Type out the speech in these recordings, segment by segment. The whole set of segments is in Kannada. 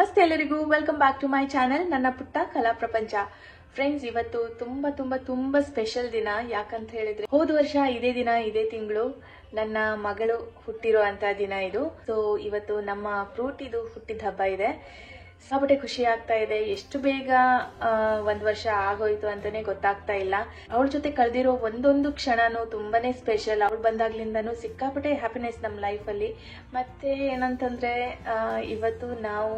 ನಮಸ್ತೆ ಎಲ್ಲರಿಗೂ, welcome back to my channel ನನ್ನ ಪುಟ್ಟ ಕಲಾ ಪ್ರಪಂಚ. ಫ್ರೆಂಡ್ಸ್, ಇವತ್ತು ತುಂಬಾ ಸ್ಪೆಷಲ್ ದಿನ. ಯಾಕಂತ ಹೇಳಿದ್ರೆ ಹೋದ ವರ್ಷ ಇದೇ ದಿನ ಇದೇ ತಿಂಗಳು ನನ್ನ ಮಗಳು ಹುಟ್ಟಿರೋ ಅಂತ ದಿನ ಇದು. ಸೊ ಇವತ್ತು ನಮ್ಮ ಫ್ರೂಟಿದು ಹುಟ್ಟಿದ ಹಬ್ಬ ಇದೆ. ಸಿಕ್ಕಾಪಟ್ಟೆ ಖುಷಿ ಆಗ್ತಾ ಇದೆ. ಎಷ್ಟು ಬೇಗ 1 ವರ್ಷ ಆಗೋಯ್ತು ಅಂತಾನೆ ಗೊತ್ತಾಗ್ತಾ ಇಲ್ಲ. ಅವಳ ಜೊತೆ ಕಳೆದಿರೋ ಒಂದೊಂದು ಕ್ಷಣನೂ ತುಂಬಾನೇ ಸ್ಪೆಷಲ್. ಅವಳು ಬಂದಾಗ್ಲಿಂದನೂ ಸಿಕ್ಕಾಪಟ್ಟೆ ಹ್ಯಾಪಿನೆಸ್ ನಮ್ಮ ಲೈಫಲ್ಲಿ. ಮತ್ತೆ ಏನಂತಂದ್ರೆ ಇವತ್ತು ನಾವು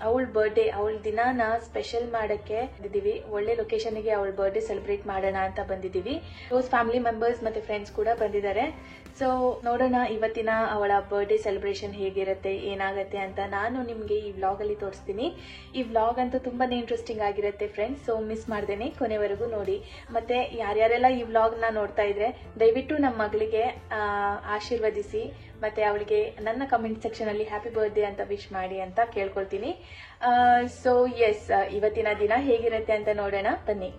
ಅವಳ ಬರ್ಡೇ, ಅವಳ ದಿನಾನ ಸ್ಪೆಷಲ್ ಮಾಡಕ್ಕೆ ಬಂದಿದ್ದೀವಿ. ಒಳ್ಳೆ ಲೊಕೇಶನ್ಗೆ ಅವಳ ಬರ್ಡೇ ಸೆಲೆಬ್ರೇಟ್ ಮಾಡೋಣ ಅಂತ ಬಂದಿದ್ದೀವಿ. ಕ್ಲೋಸ್ ಫ್ಯಾಮಿಲಿ ಮೆಂಬರ್ಸ್ ಮತ್ತೆ ಫ್ರೆಂಡ್ಸ್ ಕೂಡ ಬಂದಿದ್ದಾರೆ. ಸೊ ನೋಡೋಣ ಇವತ್ತಿನ ಅವಳ ಬರ್ಡೇ ಸೆಲೆಬ್ರೇಷನ್ ಹೇಗಿರುತ್ತೆ, ಏನಾಗುತ್ತೆ ಅಂತ ನಾನು ನಿಮ್ಗೆ ಈ ವ್ಲಾಗ್ ಅಲ್ಲಿ ತೋರಿಸ್ತೀನಿ. ಈ ವ್ಲಾಗ್ ಅಂತೂ ತುಂಬಾನೇ ಇಂಟ್ರೆಸ್ಟಿಂಗ್ ಆಗಿರುತ್ತೆ ಫ್ರೆಂಡ್ಸ್. ಸೊ ಮಿಸ್ ಮಾಡ್ದೇನೆ ಕೊನೆವರೆಗೂ ನೋಡಿ. ಮತ್ತೆ ಯಾರ್ಯಾರೆಲ್ಲ ಈ ವ್ಲಾಗ್ ನ ನೋಡ್ತಾ ಇದ್ರೆ ದಯವಿಟ್ಟು ನಮ್ಮ ಮಗಳಿಗೆ ಆಶೀರ್ವದಿಸಿ ಮತ್ತೆ ಅವಳಿಗೆ ನನ್ನ ಕಮೆಂಟ್ ಸೆಕ್ಷನ್ ಅಲ್ಲಿ ಹ್ಯಾಪಿ ಬರ್ತ್ಡೇ ಅಂತ ವಿಶ್ ಮಾಡಿ ಅಂತ ಕೇಳ್ಕೊಳ್ತೀನಿ. ಸೊ ಎಸ್, ಇವತ್ತಿನ ದಿನ ಹೇಗಿರುತ್ತೆ ಅಂತ ನೋಡೋಣ ಬನ್ನಿ.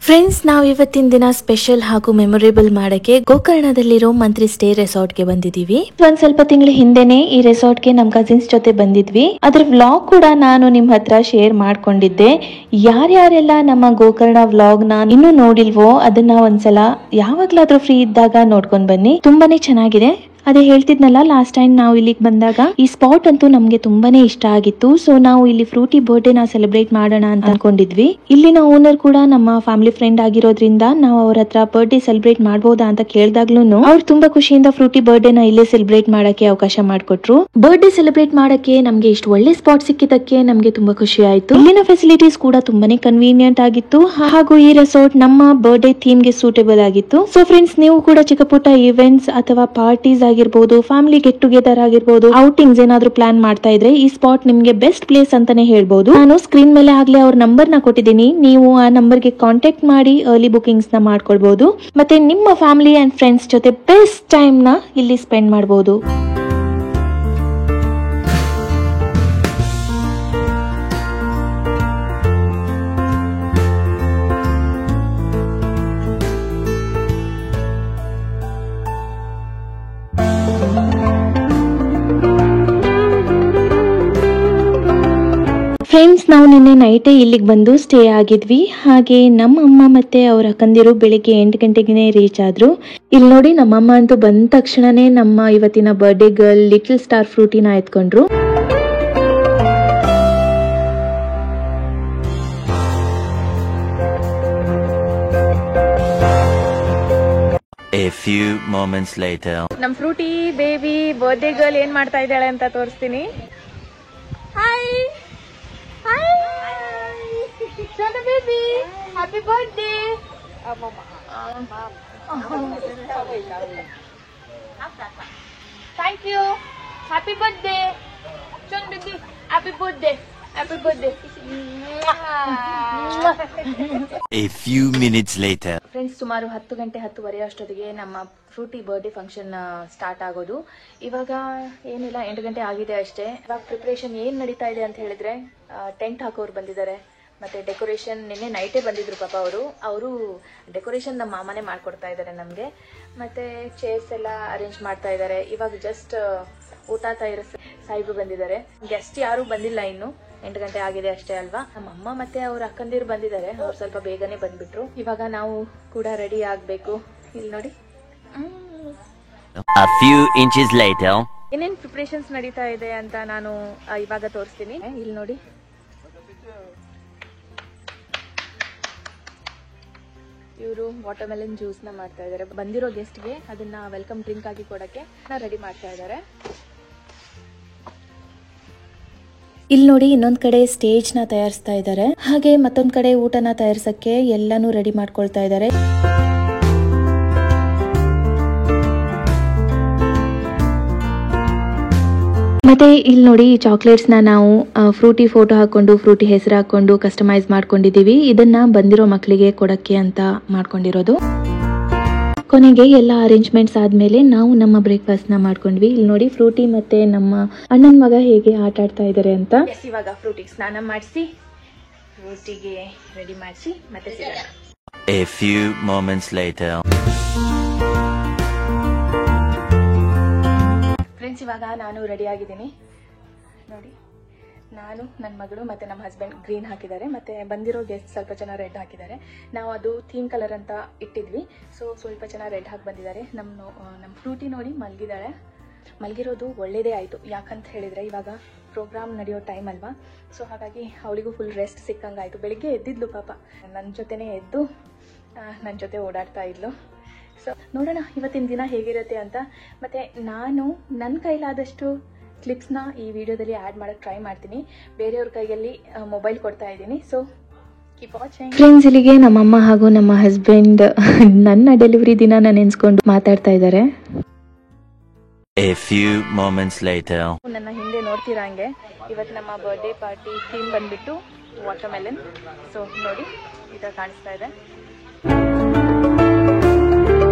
ಫ್ರೆಂಡ್ಸ್, ನಾವು ಇವತ್ತಿನ ದಿನ ಸ್ಪೆಷಲ್ ಹಾಗೂ ಮೆಮೊರೇಬಲ್ ಮಾಡಕ್ಕೆ ಗೋಕರ್ಣದಲ್ಲಿರೋ ಮಂತ್ರಿ ಸ್ಟೇ ರೆಸಾರ್ಟ್ಗೆ ಬಂದಿದ್ದೀವಿ. ಒಂದ್ ಸ್ವಲ್ಪ ತಿಂಗಳ ಹಿಂದೆನೆ ಈ ರೆಸಾರ್ಟ್ಗೆ ನಮ್ ಕಸಿನ್ಸ್ ಜೊತೆ ಬಂದಿದ್ವಿ. ಅದ್ರ ವ್ಲಾಗ್ ಕೂಡ ನಾನು ನಿಮ್ ಹತ್ರ ಶೇರ್ ಮಾಡ್ಕೊಂಡಿದ್ದೆ. ಯಾರ್ಯಾರೆಲ್ಲ ನಮ್ಮ ಗೋಕರ್ಣ ವ್ಲಾಗ್ ನ ಇನ್ನೂ ನೋಡಿಲ್ವೋ ಅದನ್ನ ಒಂದ್ಸಲ ಯಾವಾಗ್ಲಾದ್ರೂ ಫ್ರೀ ಇದ್ದಾಗ ನೋಡ್ಕೊಂಡ್ ಬನ್ನಿ. ತುಂಬಾನೇ ಚೆನ್ನಾಗಿದೆ. ಅದೇ ಹೇಳ್ತಿದ್ನಲ್ಲ, ಲಾಸ್ಟ್ ಟೈಮ್ ನಾವು ಇಲ್ಲಿಗೆ ಬಂದಾಗ ಈ ಸ್ಪಾಟ್ ಅಂತೂ ನಮ್ಗೆ ತುಂಬಾನೇ ಇಷ್ಟ ಆಗಿತ್ತು. ಸೊ ನಾವು ಇಲ್ಲಿ ಫ್ರೂಟಿ ಬರ್ಡೇ ನ ಸೆಲೆಬ್ರೇಟ್ ಮಾಡೋಣ ಅಂತ ಅನ್ಕೊಂಡಿದ್ವಿ. ಇಲ್ಲಿನ ಓನರ್ ಕೂಡ ನಮ್ಮ ಫ್ಯಾಮಿಲಿ ಫ್ರೆಂಡ್ ಆಗಿರೋದ್ರಿಂದ ನಾವು ಅವ್ರ ಹತ್ರ ಬರ್ಡೇ ಸೆಲೆಬ್ರೇಟ್ ಮಾಡಬಹುದಾ ಅಂತ ಕೇಳಿದಾಗ್ಲೂ ಅವ್ರು ತುಂಬಾ ಖುಷಿಯಿಂದ ಫ್ರೂಟಿ ಬರ್ಡೇ ನ ಇಲ್ಲೇ ಸೆಲೆಬ್ರೇಟ್ ಮಾಡಕ್ಕೆ ಅವಕಾಶ ಮಾಡಿಕೊಟ್ರು. ಬರ್ಡೇ ಸೆಲೆಬ್ರೇಟ್ ಮಾಡಕ್ಕೆ ನಮ್ಗೆ ಇಷ್ಟು ಒಳ್ಳೆ ಸ್ಪಾಟ್ ಸಿಕ್ಕಿದ್ದಕ್ಕೆ ನಮ್ಗೆ ತುಂಬಾ ಖುಷಿ ಆಯ್ತು. ಇಲ್ಲಿನ ಫೆಸಿಲಿಟೀಸ್ ಕೂಡ ತುಂಬಾನೇ ಕನ್ವೀನಿಯಂಟ್ ಆಗಿತ್ತು ಹಾಗೂ ಈ ರೆಸಾರ್ಟ್ ನಮ್ಮ ಬರ್ಡೇ ಥೀಮ್ ಗೆ ಸೂಟೇಬಲ್ ಆಗಿತ್ತು. ಸೊ ಫ್ರೆಂಡ್ಸ್, ನೀವು ಕೂಡ ಚಿಕ್ಕ ಪುಟ್ಟ ಇವೆಂಟ್ಸ್ ಅಥವಾ ಪಾರ್ಟೀಸ್ ಆಗಿರ್ಬೋದು, ಫ್ಯಾಮಿಲಿ ಗೆಟ್ ಟುಗೆದರ್ ಆಗಿರ್ಬೋದು, ಔಟಿಂಗ್ಸ್ ಏನಾದ್ರು ಪ್ಲಾನ್ ಮಾಡ್ತಾ ಇದ್ರೆ ಈ ಸ್ಪಾಟ್ ನಿಮ್ಗೆ ಬೆಸ್ಟ್ ಪ್ಲೇಸ್ ಅಂತಾನೆ ಹೇಳ್ಬಹುದು. ನಾನು ಸ್ಕ್ರೀನ್ ಮೇಲೆ ಆಗ್ಲೇ ಅವ್ರ ನಂಬರ್ ನ ಕೊಟ್ಟಿದ್ದೀನಿ. ನೀವು ಆ ನಂಬರ್ ಗೆ ಕಾಂಟ್ಯಾಕ್ಟ್ ಮಾಡಿ ಅರ್ಲಿ ಬುಕಿಂಗ್ಸ್ ನ ಮಾಡ್ಕೊಳ್ಬಹುದು. ಮತ್ತೆ ನಿಮ್ಮ ಫ್ಯಾಮಿಲಿ ಅಂಡ್ ಫ್ರೆಂಡ್ಸ್ ಜೊತೆ ಬೆಸ್ಟ್ ಟೈಮ್ ನ ಇಲ್ಲಿ ಸ್ಪೆಂಡ್ ಮಾಡಬಹುದು. ಫ್ರೆಂಡ್ಸ್, ನಾವು ನಿನ್ನೆ ನೈಟೇ ಇಲ್ಲಿಗೆ ಬಂದು ಸ್ಟೇ ಆಗಿದ್ವಿ. ಹಾಗೆ ನಮ್ಮಮ್ಮ ಮತ್ತೆ ಅವ್ರ ಅಕ್ಕಂದಿರು ಬೆಳಿಗ್ಗೆ 8 ಗಂಟೆಗೆ ರೀಚ್ ಆದ್ರು. ಇಲ್ಲಿ ನೋಡಿ, ನಮ್ಮಮ್ಮ ಅಂತೂ ಬಂದ ತಕ್ಷಣನೇ ನಮ್ಮ ಇವತ್ತಿನ ಬರ್ಡೇ ಗರ್ಲ್ ಲಿಟಲ್ ಸ್ಟಾರ್ ಫ್ರೂಟಿನ ಎತ್ಕೊಂಡ್ರು. A few moments later. ನಮ್ ಫ್ರೂಟಿ ಬೇಬಿ ಬರ್ಡೇ ಗರ್ಲ್ ಏನ್ ಮಾಡ್ತಾ ಇದ್ದಾಳೆ ಅಂತ ತೋರಿಸ್ತೀನಿ. ಹಾಯ್ ಹಾಯ್ ಸಣ್ಣ baby, happy birthday. Thank you. Happy birthday ಸಣ್ಣ baby, happy birthday, happy birthday. A few minutes later. Friends, ಸುಮಾರು 10 ಗಂಟೆ 10:30 ಅಷ್ಟೊತ್ತಿಗೆ ನಮ್ಮ ಫ್ರೂಟಿ ಬರ್ಡೇ ಫಂಕ್ಷನ್ ಸ್ಟಾರ್ಟ್ ಆಗೋದು. ಇವಾಗ ಏನಿಲ್ಲ, 8 ಗಂಟೆ ಆಗಿದೆ ಅಷ್ಟೇ. ಇವಾಗ ಪ್ರಿಪರೇಷನ್ ಏನ್ ನಡೀತಾ ಇದೆ ಅಂತ ಹೇಳಿದ್ರೆ, ಟೆಂಟ್ ಹಾಕೋರು ಬಂದಿದ್ದಾರೆ. ಮತ್ತೆ ಡೆಕೋರೇಷನ್ ನಿನ್ನೆ ನೈಟೇ ಬಂದಿದ್ರು ಪಾಪ. ಅವರು ಡೆಕೋರೇಷನ್ ನಮ್ಮ ಮಾಮನೇ ಮಾಡ್ಕೊಡ್ತಾ ಇದ್ದಾರೆ ನಮ್ಗೆ. ಮತ್ತೆ ಚೇರ್ಸ್ ಎಲ್ಲ ಅರೇಂಜ್ ಮಾಡ್ತಾ ಇದ್ದಾರೆ. ಇವಾಗ ಜಸ್ಟ್ ಊಟ ತಯಾರು ಸಾಹೇಬ್ರು ಬಂದಿದ್ದಾರೆ. ಗೆಸ್ಟ್ ಯಾರು ಬಂದಿಲ್ಲ ಇನ್ನು, 8 ಗಂಟೆ ಆಗಿದೆ ಅಷ್ಟೇ ಅಲ್ವಾ. ನಮ್ಮ ಅಮ್ಮ ಮತ್ತೆ ಅವ್ರ ಅಕ್ಕಂದಿರು ಬಂದಿದ್ದಾರೆ. ಅವ್ರು ಸ್ವಲ್ಪ ಬೇಗನೆ ಬಂದ್ಬಿಟ್ರು. ಇವಾಗ ನಾವು ಕೂಡ ರೆಡಿ ಆಗ್ಬೇಕು. ಇಲ್ಲಿ ನೋಡಿ, A few inches later. ಏನೇನ್ ಪ್ರಿಪರೇಷನ್ಸ್ ನಡೀತಾ ಇದೆ ಅಂತ ನಾನು ಇವಾಗ ತೋರಿಸ್ತೀನಿ. ಇಲ್ಲಿ ನೋಡಿ, ಇವರು ವಾಟರ್ ಮೆಲನ್ ಜ್ಯೂಸ್ ನ ಮಾಡ್ತಾ ಇದ್ದಾರೆ. ಬಂದಿರೋ ಗೆಸ್ಟ್ಗೆ ಅದನ್ನ ವೆಲ್ಕಮ್ ಡ್ರಿಂಕ್ ಆಗಿ ಕೊಡಕ್ಕೆ ರೆಡಿ ಮಾಡ್ತಾ ಇದ್ದಾರೆ. ಇಲ್ಲಿ ನೋಡಿ, ಇನ್ನೊಂದ್ ಕಡೆ ಸ್ಟೇಜ್ ನ ತಯಾರಿಸ್ತಾ ಇದ್ದಾರೆ. ಹಾಗೆ ಮತ್ತೊಂದ್ ಕಡೆ ಊಟನ ತಯಾರಿಸಕ್ಕೆ ಎಲ್ಲಾನು ರೆಡಿ ಮಾಡ್ಕೊಳ್ತಾ ಇದ್ದಾರೆ. ಮತ್ತೆ ಇಲ್ಲಿ ನೋಡಿ, ಈ ಚಾಕ್ಲೇಟ್ಸ್ ನ ನಾವು ಫ್ರೂಟಿ ಫೋಟೋ ಹಾಕೊಂಡು, ಫ್ರೂಟಿ ಹೆಸರು ಹಾಕೊಂಡು ಕಸ್ಟಮೈಸ್ ಮಾಡ್ಕೊಂಡಿದೀವಿ. ಇದನ್ನ ಬಂದಿರೋ ಮಕ್ಕಳಿಗೆ ಕೊಡಕ್ಕೆ ಅಂತ ಮಾಡ್ಕೊಂಡಿರೋದು. ಕೊನೆಗೆ ಎಲ್ಲ ಅರೇಂಜ್ಮೆಂಟ್ಸ್ ಆದ್ಮೇಲೆ ನಾವು ನಮ್ಮ ಬ್ರೇಕ್ಫಾಸ್ಟ್ ನ ಮಾಡ್ಕೊಂಡ್ವಿ. ಇಲ್ಲಿ ನೋಡಿ, ಫ್ರೂಟಿ ಮತ್ತೆ ನಮ್ಮ ಅಣ್ಣನ ಮಗ ಹೇಗೆ ಆಟ ಆಡ್ತಾ ಇದಾರೆ ಅಂತ. ಇವಾಗ ಫ್ರೂಟಿಗೆ ಸ್ನಾನ ಮಾಡಿಸಿ, ಫ್ರೂಟಿಗೆ ರೆಡಿ ಮಾಡಿಸಿ ಮತ್ತೆ ಸಿಗೋಣ. A few moments later. Friends, ಇವಾಗ ನಾನು ರೆಡಿ ಆಗಿದ್ದೀನಿ ನೋಡಿ. ನಾನು, ನನ್ನ ಮಗಳು ಮತ್ತು ನಮ್ಮ ಹಸ್ಬೆಂಡ್ ಗ್ರೀನ್ ಹಾಕಿದ್ದಾರೆ, ಮತ್ತು ಬಂದಿರೋ ಗೆಸ್ಟ್ ಸ್ವಲ್ಪ ಜನ ರೆಡ್ ಹಾಕಿದ್ದಾರೆ. ನಾವು ಅದು ಥೀಮ್ ಕಲರ್ ಅಂತ ಇಟ್ಟಿದ್ವಿ, ಸೊ ಸ್ವಲ್ಪ ಜನ ರೆಡ್ ಹಾಕಿ ಬಂದಿದ್ದಾರೆ. ನಮ್ಮ ಫ್ರೂಟಿ ನೋಡಿ ಮಲಗಿದ್ದಾಳೆ. ಮಲಗಿರೋದು ಒಳ್ಳೆಯದೇ ಆಯಿತು, ಯಾಕಂತ ಹೇಳಿದರೆ ಇವಾಗ ಪ್ರೋಗ್ರಾಮ್ ನಡೆಯೋ ಟೈಮ್ ಅಲ್ವಾ, ಸೊ ಹಾಗಾಗಿ ಅವಳಿಗೂ ಫುಲ್ ರೆಸ್ಟ್ ಸಿಕ್ಕಂಗಾಯಿತು. ಬೆಳಿಗ್ಗೆ ಎದ್ದಿದ್ಲು ಪಾಪ, ನನ್ನ ಜೊತೆನೇ ಎದ್ದು ನನ್ನ ಜೊತೆ ಓಡಾಡ್ತಾ ಇದ್ಲು. ಸೊ ನೋಡೋಣ ಇವತ್ತಿನ ದಿನ ಹೇಗಿರುತ್ತೆ ಅಂತ. ಮತ್ತು ನಾನು ನನ್ನ ಕೈಲಾದಷ್ಟು ಕ್ಲಿಪ್ಸ್ನ ಈ ವಿಡಿಯೋದಲ್ಲಿ ಆ್ಯಡ್ ಮಾಡೋಕ್ಕೆ ಟ್ರೈ ಮಾಡ್ತೀನಿ. ಬೇರೆಯವ್ರ ಕೈಯಲ್ಲಿ ಮೊಬೈಲ್ ಕೊಡ್ತಾ ಇದ್ದೀನಿ, ಸೊ ಕೀಪ್ ವಾಚಿಂಗ್. ಫ್ರೆಂಡ್ಸ್, ಇಲ್ಲಿಗೆ ನಮ್ಮಮ್ಮ ಹಾಗೂ ನಮ್ಮ ಹಸ್ಬೆಂಡ್ ನನ್ನ ಡೆಲಿವರಿ ದಿನ ನೆನೆಸ್ಕೊಂಡು ಮಾತಾಡ್ತಾ ಇದ್ದಾರೆ. A few moments later. ನನ್ನ ಹಿಂದೆ ನೋಡ್ತೀರಾ ಹಂಗೆ, ಇವತ್ತು ನಮ್ಮ ಬರ್ಡೇ ಪಾರ್ಟಿ ಥೀಮ್ ಬಂದ್ಬಿಟ್ಟು ವಾಟರ್ಮೆಲನ್. ಸೊ ನೋಡಿ, ಈ ಥರ ಕಾಣಿಸ್ತಾ ಇದೆ.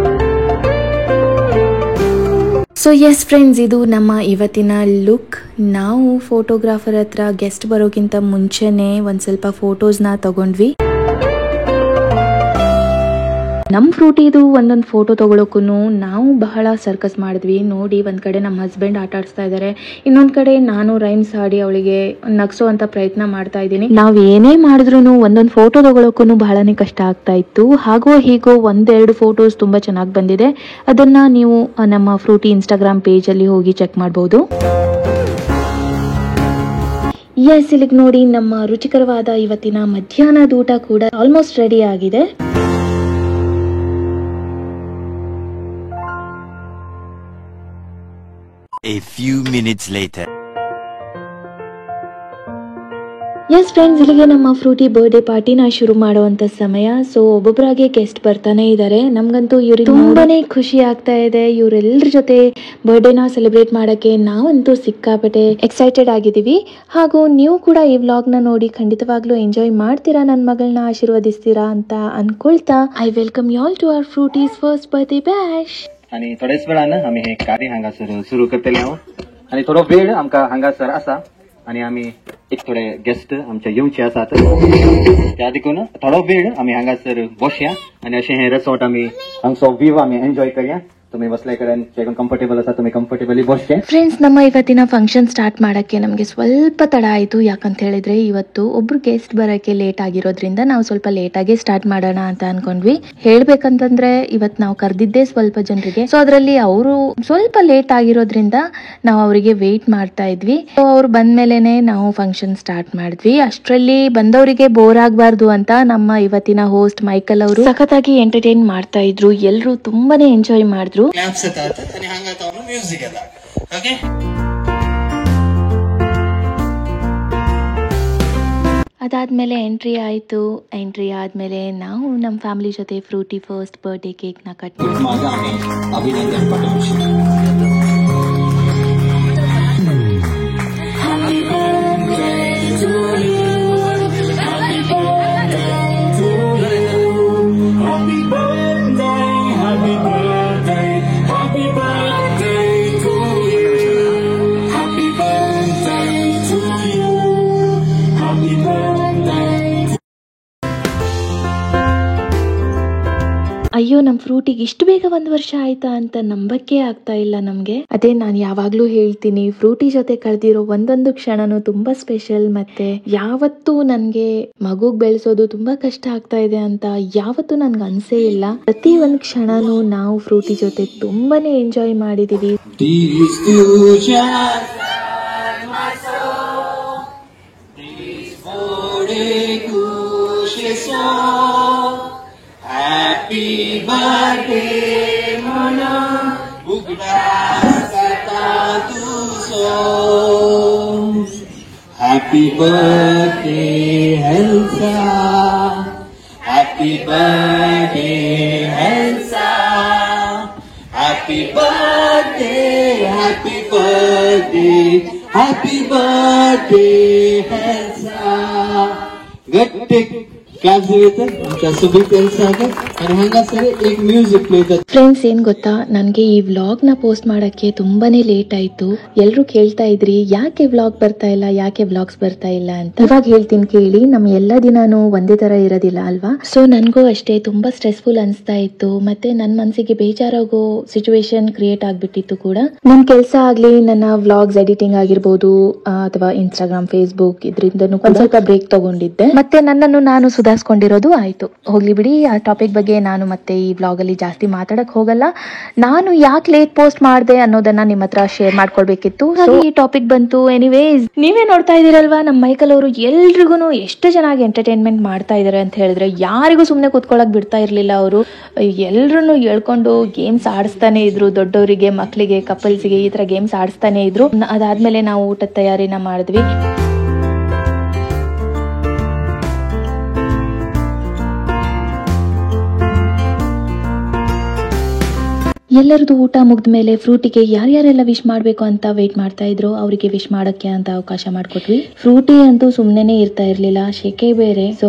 ಸೊ ಎಸ್ ಫ್ರೆಂಡ್ಸ್, ಇದು ನಮ್ಮ ಇವತ್ತಿನ ಲುಕ್. ನಾವು ಫೋಟೋಗ್ರಾಫರ್ ಹತ್ರ ಗೆಸ್ಟ್ ಬರೋಕ್ಕಿಂತ ಮುಂಚೆನೆ ಒಂದು ಸ್ವಲ್ಪ ಫೋಟೋಸ್ನ ತಗೊಂಡ್ವಿ. ನಮ್ಮ ಫ್ರೂಟಿದು ಒಂದೊಂದು ಫೋಟೋ ತಗೊಳಕ್ಕೂ ನಾವು ಬಹಳ ಸರ್ಕಸ್ ಮಾಡಿದ್ವಿ. ನೋಡಿ, ಒಂದು ಕಡೆ ನಮ್ಮ ಹಸ್ಬೆಂಡ್ ಆಟ ಆಡಿಸ್ತಾ ಇದ್ದಾರೆ, ಇನ್ನೊಂದು ಕಡೆ ನಾನು ರೈಮ್ಸ್ ಹಾಡಿ ಅವಳಿಗೆ ನಗ್ಸೋ ಅಂತ ಪ್ರಯತ್ನ ಮಾಡ್ತಾ ಇದ್ದೀನಿ. ನಾವು ಏನೇ ಮಾಡಿದ್ರು ಒಂದೊಂದು ಫೋಟೋ ತಗೊಳಕ್ಕೂ ಬಹಳನೇ ಕಷ್ಟ ಆಗ್ತಾ ಇತ್ತು. ಹಾಗೋ ಹೀಗೋ ಒಂದೆರಡು ಫೋಟೋಸ್ ತುಂಬ ಚೆನ್ನಾಗಿ ಬಂದಿದೆ. ಅದನ್ನ ನೀವು ನಮ್ಮ ಫ್ರೂಟಿ ಇನ್ಸ್ಟಾಗ್ರಾಮ್ ಪೇಜಲ್ಲಿ ಹೋಗಿ ಚೆಕ್ ಮಾಡ್ಬೋದು. ಎಸ್, ಇಲ್ಲಿಗೆ ನೋಡಿ ನಮ್ಮ ರುಚಿಕರವಾದ ಇವತ್ತಿನ ಮಧ್ಯಾಹ್ನದ ಊಟ ಕೂಡ ಆಲ್ಮೋಸ್ಟ್ ರೆಡಿ ಆಗಿದೆ. A few minutes later. S friends, ಇಲ್ಲಿಗೆ ನಮ್ಮ ಫ್ರೂಟಿ ಬರ್ಡೇ ಪಾರ್ಟಿನ ಶುರು ಮಾಡುವಂತ ಸಮಯ. ಸೊ ಒಬ್ಬೊಬ್ಬರಾಗೆ ಗೆಸ್ಟ್ ಬರ್ತಾನೆ ಇದ್ದಾರೆ. ನಮ್ಗಂತೂ ಇವ್ರಿಗೆ ತುಂಬಾನೇ ಖುಷಿ ಆಗ್ತಾ ಇದೆ. ಇವರೆಲ್ಲರ ಜೊತೆ ಬರ್ಡೇನ ಸೆಲೆಬ್ರೇಟ್ ಮಾಡಕ್ಕೆ ನಾವಂತೂ ಸಿಕ್ಕಾಪಟ್ಟೆ ಎಕ್ಸೈಟೆಡ್ ಆಗಿದ್ದೀವಿ. ಹಾಗೂ ನೀವು ಕೂಡ ಈ ವ್ಲಾಗ್ನ ನೋಡಿ ಖಂಡಿತವಾಗ್ಲೂ ಎಂಜಾಯ್ ಮಾಡ್ತೀರಾ, ನನ್ನ ಮಗಳನ್ನ ಆಶೀರ್ವದಿಸ್ತೀರಾ ಅಂತ ಅನ್ಕೊಳ್ತಾ I welcome you all to our Frooti's first birthday bash. आणि थोड्याच वेळान आम्ही हे कार्य हांगासर सुरू करतले हांव. आणि थोडो वेळ आमकां हांगासर आसा आणि आमी एक थोडे गेस्ट आमचे येवचे आसात. त्या देखून थोडो वेळ आमी हांगासर बसया आणि अशें हे रिसॉर्ट आमी हांगचो व्यू आमी एन्जॉय करया. तुम्ही बसले कडेन जे ಕಂಫರ್ಟೇಬಲ್ ಆಸಾ तुम्ही ಕಂಫರ್ಟೇಬಲಿ ಬಸ್ಸೆ. ಫ್ರೆಂಡ್ಸ್, ನಮ್ಮ ಇವತ್ತಿನ ಫಂಕ್ಷನ್ ಸ್ಟಾರ್ಟ್ ಮಾಡಕ್ಕೆ ನಮಗೆ ಸ್ವಲ್ಪ ತಡ ಆಯಿತು. ಯಾಕಂತ ಹೇಳಿದ್ರೆ ಇವತ್ತು ಒಬ್ರು ಗೆಸ್ಟ್ ಬರೋಕ್ಕೆ ಲೇಟ್ ಆಗಿರೋದ್ರಿಂದ ನಾವು ಸ್ವಲ್ಪ ಲೇಟ್ ಆಗಿ ಸ್ಟಾರ್ಟ್ ಮಾಡೋಣ ಅಂತ ಅನ್ಕೊಂಡ್ವಿ. ಹೇಳ್ಬೇಕಂತಂದ್ರೆ ಇವತ್ತು ನಾವು ಕರೆದಿದ್ದೇ ಸ್ವಲ್ಪ ಜನರಿಗೆ, ಸೊ ಅದರಲ್ಲಿ ಅವರು ಸ್ವಲ್ಪ ಲೇಟ್ ಆಗಿರೋದ್ರಿಂದ ನಾವು ಅವರಿಗೆ ವೇಟ್ ಮಾಡ್ತಾ ಇದ್ವಿ. ಸೊ ಅವ್ರು ಬಂದ್ಮೇಲೆನೆ ನಾವು ಫಂಕ್ಷನ್ ಸ್ಟಾರ್ಟ್ ಮಾಡಿದ್ವಿ. ಅಷ್ಟರಲ್ಲಿ ಬಂದವರಿಗೆ ಬೋರ್ ಆಗಬಾರ್ದು ಅಂತ ನಮ್ಮ ಇವತ್ತಿನ ಹೋಸ್ಟ್ ಮೈಕಲ್ ಅವರು ಸಖತ್ತಾಗಿ ಎಂಟರ್ಟೈನ್ ಮಾಡ್ತಾ ಇದ್ರು. ಎಲ್ಲರೂ ತುಂಬಾನೇ ಎಂಜಾಯ್ ಮಾಡಿದ್ರು. ಅದಾದ್ಮೇಲೆ ಎಂಟ್ರಿ ಆಯ್ತು. ಎಂಟ್ರಿ ಆದ್ಮೇಲೆ ನಾವು ನಮ್ಮ ಫ್ಯಾಮಿಲಿ ಜೊತೆ ಫ್ರೂಟಿ ಫಸ್ಟ್ ಬರ್ಡೇ ಕೇಕ್ ನ ಕಟ್ ಅಯ್ಯೋ, ನಮ್ಮ ಫ್ರೂಟಿಗೆ ಇಷ್ಟು ಬೇಗ 1 ವರ್ಷ ಆಯ್ತಾ ಅಂತ ನಂಬಕ್ಕೆ ಆಗ್ತಾ ಇಲ್ಲ ನಮ್ಗೆ. ಅದೇ ನಾನು ಯಾವಾಗ್ಲೂ ಹೇಳ್ತೀನಿ, ಫ್ರೂಟಿ ಜೊತೆ ಕಳೆದಿರೋ ಒಂದೊಂದು ಕ್ಷಣನೂ ತುಂಬಾ ಸ್ಪೆಷಲ್. ಮತ್ತೆ ಯಾವತ್ತೂ ನನ್ಗೆ ಮಗುಗ್ ಬೆಳೆಸೋದು ತುಂಬಾ ಕಷ್ಟ ಆಗ್ತಾ ಇದೆ ಅಂತ ಯಾವತ್ತೂ ನನ್ಗೆ ಅನ್ಸೇ ಇಲ್ಲ. ಪ್ರತಿ ಒಂದ್ ಕ್ಷಣನೂ ನಾವು ಫ್ರೂಟಿ ಜೊತೆ ತುಂಬಾನೇ ಎಂಜಾಯ್ ಮಾಡಿದೀವಿ. Happy birthday, Mona. Bugda sata tu songs. Happy birthday, Elsa. Happy birthday, Elsa. Happy birthday, happy birthday, happy birthday, Elsa. Good take. Claps with us. Subit Elsa. आणि हांगासर एक म्युझिक प्ले जाता. ಫ್ರೆಂಡ್ಸ್, ಏನ್ ಗೊತ್ತಾ, ನನಗೆ ಈ ವ್ಲಾಗ್ ನ ಪೋಸ್ಟ್ ಮಾಡಕ್ಕೆ ತುಂಬಾನೇ ಲೇಟ್ ಆಯ್ತು. ಎಲ್ರು ಕೇಳ್ತಾ ಇದ್ರಿ ಯಾಕೆ ವ್ಲಾಗ್ ಬರ್ತಾ ಇಲ್ಲ, ಯಾಕೆ ವ್ಲಾಗ್ಸ್ ಬರ್ತಾ ಇಲ್ಲ ಅಂತ. ಇವಾಗ ಹೇಳ್ತೀನಿ ಕೇಳಿ. ನಮ್ಮ ಎಲ್ಲ ದಿನಾನು ಒಂದೇ ತರ ಇರೋದಿಲ್ಲ ಅಲ್ವಾ. ಸೊ ನನ್ಗೂ ಅಷ್ಟೇ ತುಂಬಾ ಸ್ಟ್ರೆಸ್ಫುಲ್ ಅನ್ಸ್ತಾ ಇತ್ತು. ಮತ್ತೆ ನನ್ನ ಮನಸ್ಸಿಗೆ ಬೇಜಾರಾಗೋ ಸಿಚುವೇಶನ್ ಕ್ರಿಯೇಟ್ ಆಗ್ಬಿಟ್ಟಿತ್ತು ಕೂಡ. ನನ್ನ ಕೆಲಸ ಆಗ್ಲಿ, ನನ್ನ ವ್ಲಾಗ್ಸ್ ಎಡಿಟಿಂಗ್ ಆಗಿರ್ಬೋದು, ಅಥವಾ ಇನ್ಸ್ಟಾಗ್ರಾಮ್, ಫೇಸ್ಬುಕ್ ಇದ್ರಿಂದನೂ ಒಂದ್ ಸ್ವಲ್ಪ ಬ್ರೇಕ್ ತಗೊಂಡಿದ್ದೆ. ಮತ್ತೆ ನನ್ನನ್ನು ನಾನು ಸುಧಾರಿಸ್ಕೊಂಡಿರೋದು ಆಯ್ತು. ಹೋಗ್ಲಿ ಬಿಡಿ, ಆ ಟಾಪಿಕ್ ಬಗ್ಗೆ ನಾನು ಮತ್ತೆ ಈ ವ್ಲಾಗ್ ಅಲ್ಲಿ ಜಾಸ್ತಿ ಮಾತಾಡಕ್ ಹೋಗಲ್ಲ. ನಾನು ಯಾಕೆ ಲೇಟ್ ಪೋಸ್ಟ್ ಮಾಡಿದೆ ಅನ್ನೋದನ್ನ ನಿಮ್ಮ ಹತ್ರ ಶೇರ್ ಮಾಡ್ಕೊಳ್ಬೇಕಿತ್ತು. ಈ ಟಾಪಿಕ್ ಬಂತು. ಎನಿವೇಸ್, ನೀವೇ ನೋಡ್ತಾ ಇದೀರಲ್ವಾ, ನಮ್ಮ ಮೈಕಲ್ ಅವರು ಎಲ್ರಿಗೂ ಎಷ್ಟು ಚೆನ್ನಾಗಿ ಎಂಟರ್ಟೈನ್ಮೆಂಟ್ ಮಾಡ್ತಾ ಇದಾರೆ ಅಂತ ಹೇಳಿದ್ರೆ, ಯಾರಿಗೂ ಸುಮ್ನೆ ಕೂತ್ಕೊಳ್ಳಕ್ ಬಿಡ್ತಾ ಇರ್ಲಿಲ್ಲ. ಅವರು ಎಲ್ರು ಹೇಳ್ಕೊಂಡು ಗೇಮ್ಸ್ ಆಡಿಸ್ತಾನೆ ಇದ್ರು. ದೊಡ್ಡವರಿಗೆ, ಮಕ್ಕಳಿಗೆ, ಕಪಲ್ಸ್ಗೆ ಈ ತರ ಗೇಮ್ಸ್ ಆಡಿಸ್ತಾನೆ ಇದ್ರು. ಅದಾದ್ಮೇಲೆ ನಾವು ಊಟದ ತಯಾರಿನ ಮಾಡಿದ್ವಿ. ಎಲ್ಲರದು ಊಟ ಮುಗ್ದ ಮೇಲೆ ಫ್ರೂಟಿಗೆ ಯಾರ್ಯಾರೆಲ್ಲ ವಿಶ್ ಮಾಡ್ಬೇಕು ಅಂತ ವೇಟ್ ಮಾಡ್ತಾ ಇದ್ರು. ಅವರಿಗೆ ವಿಶ್ ಮಾಡಕ್ಕೆ ಅಂತ ಅವಕಾಶ ಮಾಡ್ಕೊಟ್ವಿ. ಫ್ರೂಟಿ ಅಂತೂ ಸುಮ್ನೆನೆ ಇರ್ತಾ ಇರ್ಲಿಲ್ಲ, ಶೆಕೆ ಬೇರೆ. ಸೊ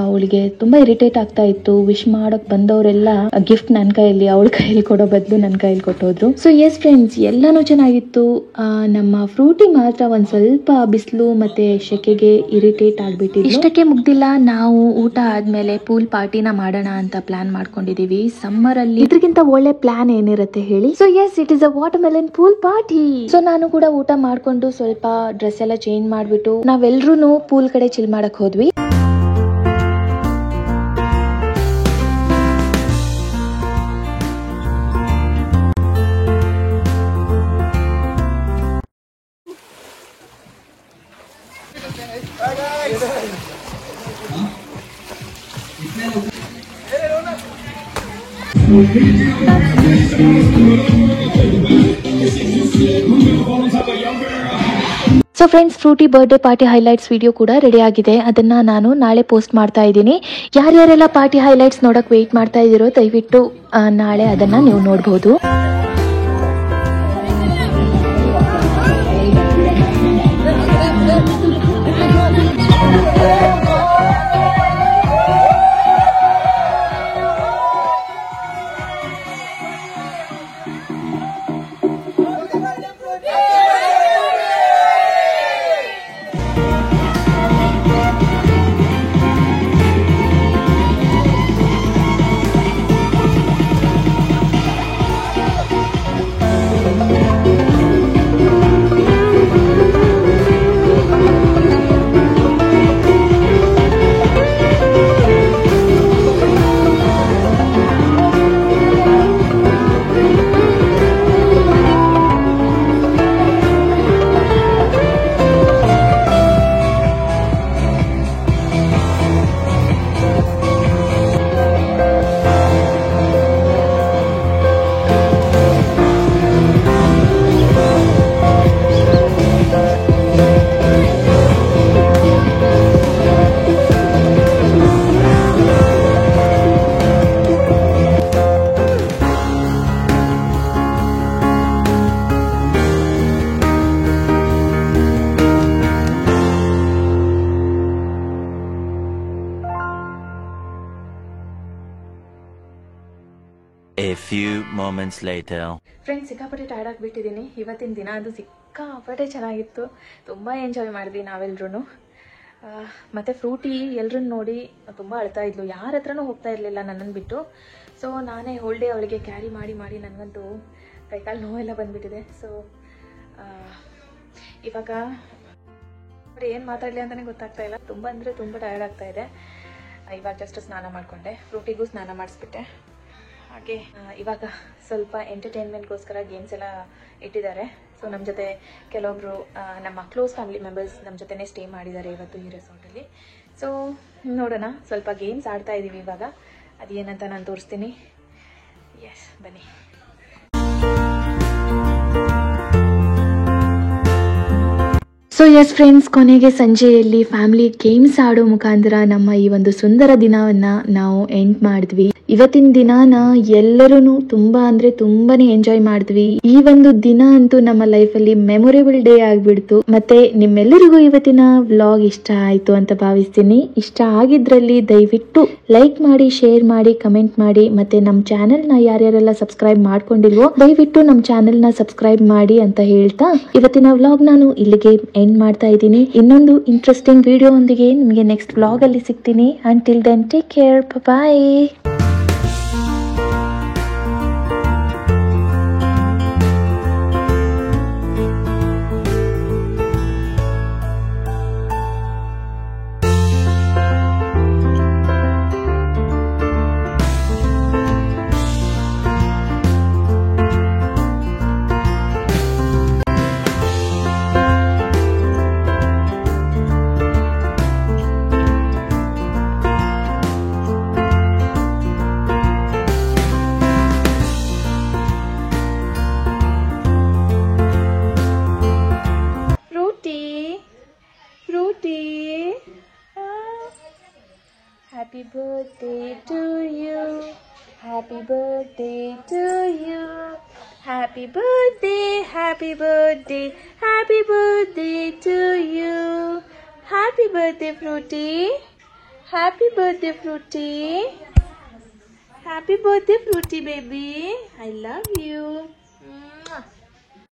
ಅವಳಿಗೆ ತುಂಬಾ ಇರಿಟೇಟ್ ಆಗ್ತಾ ಇತ್ತು. ವಿಶ್ ಮಾಡಕ್ ಬಂದವರೆಲ್ಲ ಗಿಫ್ಟ್ ನನ್ನ ಕೈಯಲ್ಲಿ, ಅವಳ ಕೈಯಲ್ಲಿ ಕೊಡೋ ಬದಲು ನನ್ನ ಕೈಯಲ್ಲಿ ಕೊಟ್ಟೋದ್ರು. ಸೊ ಎಸ್ ಫ್ರೆಂಡ್ಸ್, ಎಲ್ಲಾನು ಚೆನ್ನಾಗಿತ್ತು. ನಮ್ಮ ಫ್ರೂಟಿ ಮಾತ್ರ ಒಂದ್ ಸ್ವಲ್ಪ ಬಿಸಿಲು ಮತ್ತೆ ಶೆಕೆಗೆ ಇರಿಟೇಟ್ ಆಗ್ಬಿಟ್ಟಿದೆ. ಇಷ್ಟಕ್ಕೆ ಮುಗ್ದಿಲ್ಲ. ನಾವು ಊಟ ಆದ್ಮೇಲೆ ಪೂಲ್ ಪಾರ್ಟಿನ ಮಾಡೋಣ ಅಂತ ಪ್ಲಾನ್ ಮಾಡ್ಕೊಂಡಿದೀವಿ. ಸಮ್ಮರ್ ಅಲ್ಲಿ ಇದ್ರಗಿಂತ ಒಳ್ಳೆ ಪ್ಲಾನ್ ಏನಿರುತ್ತೆ ಹೇಳಿ. So yes, it is a watermelon pool party. So ನಾನು ಕೂಡ ಊಟ ಮಾಡ್ಕೊಂಡು ಸ್ವಲ್ಪ ಡ್ರೆಸ್ ಎಲ್ಲ ಚೇಂಜ್ ಮಾಡ್ಬಿಟ್ಟು ನಾವೆಲ್ರೂ ಪೂಲ್ ಕಡೆ ಚಿಲ್ ಮಾಡಕ್ ಹೋದ್ವಿ. So friends, Frooti birthday party highlights video ಕೂಡ ರೆಡಿ ಆಗಿದೆ. ಅದನ್ನ ನಾನು ನಾಳೆ ಪೋಸ್ಟ್ ಮಾಡ್ತಾ ಇದ್ದೀನಿ. ಯಾರ್ಯಾರೆಲ್ಲ ಪಾರ್ಟಿ ಹೈಲೈಟ್ಸ್ ನೋಡಕ್ ವೇಟ್ ಮಾಡ್ತಾ ಇದ್ದೀರೋ ದಯವಿಟ್ಟು ನಾಳೆ ಅದನ್ನ ನೀವು ನೋಡಬಹುದು. A few moments later. Friends, ಸಿಕ್ಕಾಪಟ್ಟೆ ಟೈರ್ಡ್ ಆಗಿಬಿಟ್ಟಿದ್ದೀನಿ. ಇವತ್ತಿನ ದಿನ ಅದು ಸಿಕ್ಕಾಪಟ್ಟೆ ಚೆನ್ನಾಗಿತ್ತು. ತುಂಬ ಎಂಜಾಯ್ ಮಾಡಿದ್ವಿ ನಾವೆಲ್ಲರೂ. ಮತ್ತು ಫ್ರೂಟಿ ಎಲ್ರನ್ನ ನೋಡಿ ತುಂಬ ಅಳ್ತಾ ಇದ್ಲು. ಯಾರ ಹತ್ರನೂ ಹೋಗ್ತಾ ಇರಲಿಲ್ಲ ನನ್ನನ್ನು ಬಿಟ್ಟು. ಸೊ ನಾನೇ ಹೋಲ್ ಡೇ ಅವಳಿಗೆ ಕ್ಯಾರಿ ಮಾಡಿ ಮಾಡಿ ನನಗಂತೂ ಕೈಕಾಲು ನೋವೆಲ್ಲ ಬಂದುಬಿಟ್ಟಿದೆ. ಸೊ ಇವಾಗ ಏನು ಮಾತಾಡಲಿ ಅಂತಲೇ ಗೊತ್ತಾಗ್ತಾ ಇಲ್ಲ. ತುಂಬ ಅಂದರೆ ತುಂಬ ಟೈರ್ಡ್ ಆಗ್ತಾ ಇದೆ. ಇವಾಗ ಜಸ್ಟ್ ಸ್ನಾನ ಮಾಡಿಕೊಂಡೆ, ಫ್ರೂಟಿಗೂ ಸ್ನಾನ ಮಾಡಿಸ್ಬಿಟ್ಟೆ. ಹಾಗೆ ಇವಾಗ ಸ್ವಲ್ಪ ಎಂಟರ್ಟೈನ್ಮೆಂಟ್ಗೋಸ್ಕರ ಗೇಮ್ಸ್ ಎಲ್ಲ ಇಟ್ಟಿದ್ದಾರೆ. ಸೊ ನಮ್ಮ ಜೊತೆ ಕೆಲವೊಬ್ರು ನಮ್ಮ ಕ್ಲೋಸ್ ಫ್ಯಾಮಿಲಿ ಮೆಂಬರ್ಸ್ ನಮ್ಮ ಜೊತೆನೇ ಸ್ಟೇ ಮಾಡಿದ್ದಾರೆ ಇವತ್ತು ಈ ರೆಸಾರ್ಟಲ್ಲಿ. ಸೊ ನೋಡೋಣ, ಸ್ವಲ್ಪ ಗೇಮ್ಸ್ ಆಡ್ತಾ ಇದ್ದೀವಿ ಇವಾಗ. ಅದೇನಂತ ನಾನು ತೋರಿಸ್ತೀನಿ. ಎಸ್, ಬನ್ನಿ. ಸೊ ಎಸ್ ಫ್ರೆಂಡ್ಸ್, ಕೊನೆಗೆ ಸಂಜೆಯಲ್ಲಿ ಫ್ಯಾಮಿಲಿ ಗೇಮ್ಸ್ ಆಡೋ ಮುಖಾಂತರ ನಮ್ಮ ಈ ಒಂದು ಸುಂದರ ದಿನವನ್ನ ನಾವು ಎಂಡ್ ಮಾಡಿದ್ವಿ. ಇವತ್ತಿನ ದಿನಾನ ಎಲ್ಲರೂ ತುಂಬಾ ಅಂದ್ರೆ ತುಂಬಾನೇ ಎಂಜಾಯ್ ಮಾಡಿದ್ವಿ. ಈ ಒಂದು ದಿನ ಅಂತೂ ನಮ್ಮ ಲೈಫ್ ಅಲ್ಲಿ ಮೆಮೊರೇಬಲ್ ಡೇ ಆಗ್ಬಿಡ್ತು. ಮತ್ತೆ ನಿಮ್ಮೆಲ್ಲರಿಗೂ ಇವತ್ತಿನ ವ್ಲಾಗ್ ಇಷ್ಟ ಆಯ್ತು ಅಂತ ಭಾವಿಸ್ತೀನಿ. ಇಷ್ಟ ಆಗಿದ್ರಲ್ಲಿ ದಯವಿಟ್ಟು ಲೈಕ್ ಮಾಡಿ, ಶೇರ್ ಮಾಡಿ, ಕಮೆಂಟ್ ಮಾಡಿ. ಮತ್ತೆ ನಮ್ಮ ಚಾನೆಲ್ ನ ಯಾರ್ಯಾರೆಲ್ಲ ಸಬ್ಸ್ಕ್ರೈಬ್ ಮಾಡ್ಕೊಂಡಿಲ್ವೋ ದಯವಿಟ್ಟು ನಮ್ಮ ಚಾನೆಲ್ ನ ಸಬ್ಸ್ಕ್ರೈಬ್ ಮಾಡಿ ಅಂತ ಹೇಳ್ತಾ ಇವತ್ತಿನ ವ್ಲಾಗ್ ನಾನು ಇಲ್ಲಿಗೆ ಎಂಡ್ ಮಾಡ್ತಾ ಇದ್ದೀನಿ. ಇನ್ನೊಂದು ಇಂಟ್ರೆಸ್ಟಿಂಗ್ ವಿಡಿಯೋ ಒಂದಿಗೆ ನಿಮಗೆ ನೆಕ್ಸ್ಟ್ ವ್ಲಾಗ್ ಅಲ್ಲಿ ಸಿಗ್ತೀನಿ. Until then take care, bye. Happy birthday to you. Happy birthday to you. Happy birthday, happy birthday, happy birthday to you. Happy birthday, Fruity. Happy birthday, Fruity. Happy birthday, Fruity baby. I love you.